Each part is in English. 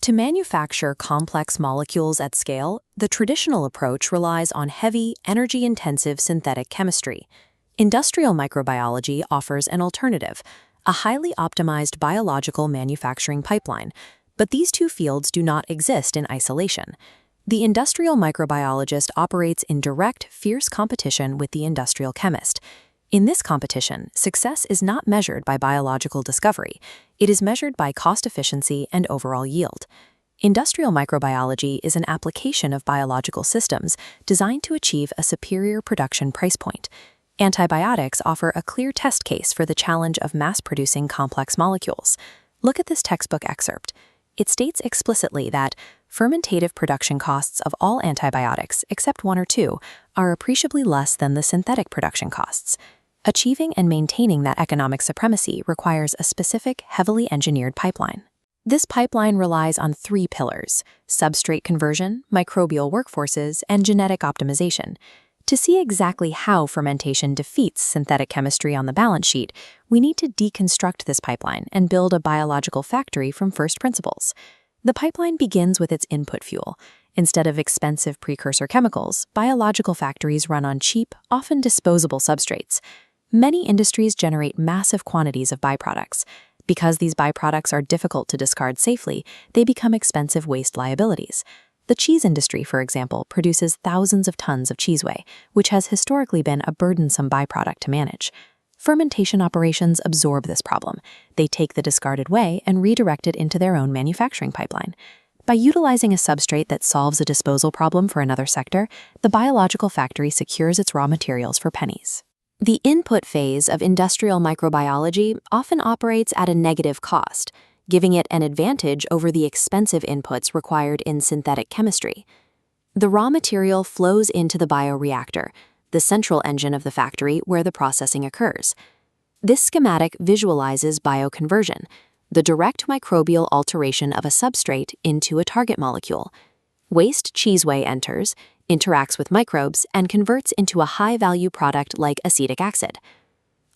To manufacture complex molecules at scale, the traditional approach relies on heavy, energy-intensive synthetic chemistry. Industrial microbiology offers an alternative, a highly optimized biological manufacturing pipeline. But these two fields do not exist in isolation. The industrial microbiologist operates in direct, fierce competition with the industrial chemist. In this competition, success is not measured by biological discovery. It is measured by cost efficiency and overall yield. Industrial microbiology is an application of biological systems designed to achieve a superior production price point. Antibiotics offer a clear test case for the challenge of mass-producing complex molecules. Look at this textbook excerpt. It states explicitly that fermentative production costs of all antibiotics, except one or two, are appreciably less than the synthetic production costs. Achieving and maintaining that economic supremacy requires a specific, heavily engineered pipeline. This pipeline relies on three pillars: substrate conversion, microbial workforces, and genetic optimization. To see exactly how fermentation defeats synthetic chemistry on the balance sheet, we need to deconstruct this pipeline and build a biological factory from first principles. The pipeline begins with its input fuel. Instead of expensive precursor chemicals, biological factories run on cheap, often disposable substrates. Many industries generate massive quantities of byproducts. Because these byproducts are difficult to discard safely, they become expensive waste liabilities. The cheese industry, for example, produces thousands of tons of cheese whey, which has historically been a burdensome byproduct to manage. Fermentation operations absorb this problem. They take the discarded whey and redirect it into their own manufacturing pipeline. By utilizing a substrate that solves a disposal problem for another sector, the biological factory secures its raw materials for pennies. The input phase of industrial microbiology often operates at a negative cost, giving it an advantage over the expensive inputs required in synthetic chemistry. The raw material flows into the bioreactor, the central engine of the factory where the processing occurs. This schematic visualizes bioconversion, the direct microbial alteration of a substrate into a target molecule. Waste cheese whey enters, interacts with microbes, and converts into a high-value product like acetic acid.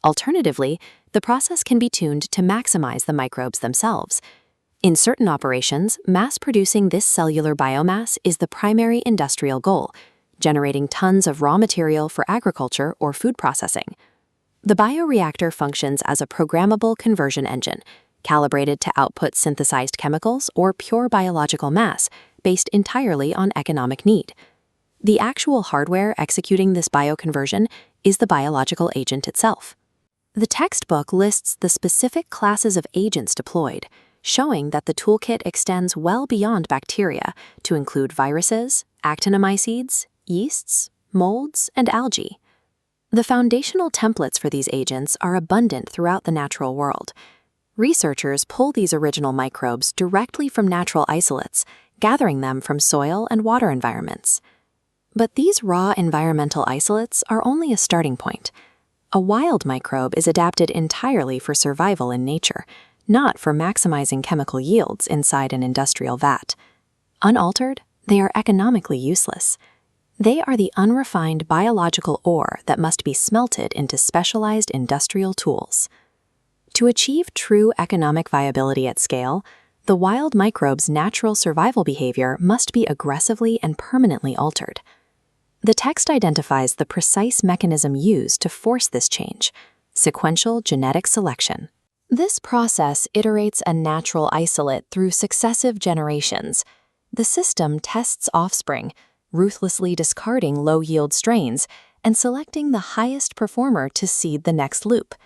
Alternatively, the process can be tuned to maximize the microbes themselves. In certain operations, mass-producing this cellular biomass is the primary industrial goal, generating tons of raw material for agriculture or food processing. The bioreactor functions as a programmable conversion engine, calibrated to output synthesized chemicals or pure biological mass based entirely on economic need. The actual hardware executing this bioconversion is the biological agent itself. The textbook lists the specific classes of agents deployed, showing that the toolkit extends well beyond bacteria to include viruses, actinomycetes, yeasts, molds, and algae. The foundational templates for these agents are abundant throughout the natural world. Researchers pull these original microbes directly from natural isolates, gathering them from soil and water environments. But these raw environmental isolates are only a starting point. A wild microbe is adapted entirely for survival in nature, not for maximizing chemical yields inside an industrial vat. Unaltered, they are economically useless. They are the unrefined biological ore that must be smelted into specialized industrial tools. To achieve true economic viability at scale, the wild microbe's natural survival behavior must be aggressively and permanently altered. The text identifies the precise mechanism used to force this change: sequential genetic selection. This process iterates a natural isolate through successive generations. The system tests offspring, ruthlessly discarding low-yield strains and selecting the highest performer to seed the next loop.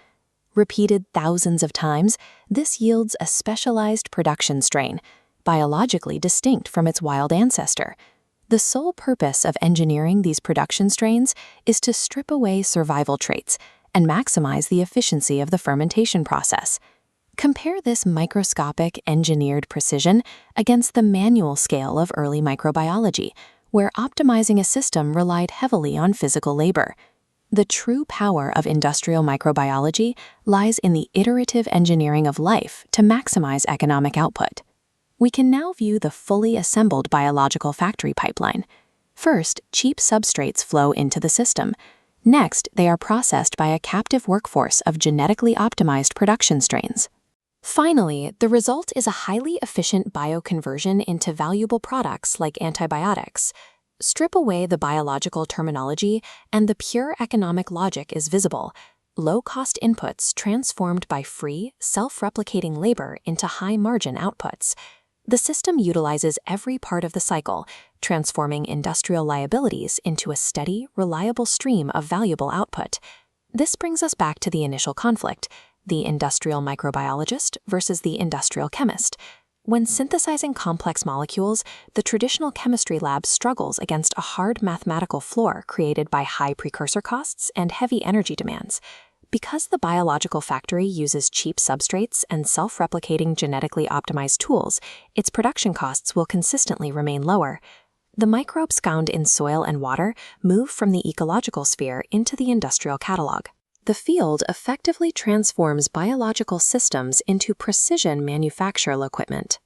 Repeated thousands of times, this yields a specialized production strain, biologically distinct from its wild ancestor. The sole purpose of engineering these production strains is to strip away survival traits and maximize the efficiency of the fermentation process. Compare this microscopic engineered precision against the manual scale of early microbiology, where optimizing a system relied heavily on physical labor. The true power of industrial microbiology lies in the iterative engineering of life to maximize economic output. We can now view the fully assembled biological factory pipeline. First, cheap substrates flow into the system. Next, they are processed by a captive workforce of genetically optimized production strains. Finally, the result is a highly efficient bioconversion into valuable products like antibiotics. Strip away the biological terminology, and the pure economic logic is visible. Low-cost inputs transformed by free, self-replicating labor into high-margin outputs. The system utilizes every part of the cycle, transforming industrial liabilities into a steady, reliable stream of valuable output. This brings us back to the initial conflict: the industrial microbiologist versus the industrial chemist. When synthesizing complex molecules, the traditional chemistry lab struggles against a hard mathematical floor created by high precursor costs and heavy energy demands. Because the biological factory uses cheap substrates and self-replicating genetically optimized tools, its production costs will consistently remain lower. The microbes found in soil and water move from the ecological sphere into the industrial catalog. The field effectively transforms biological systems into precision manufacturing equipment.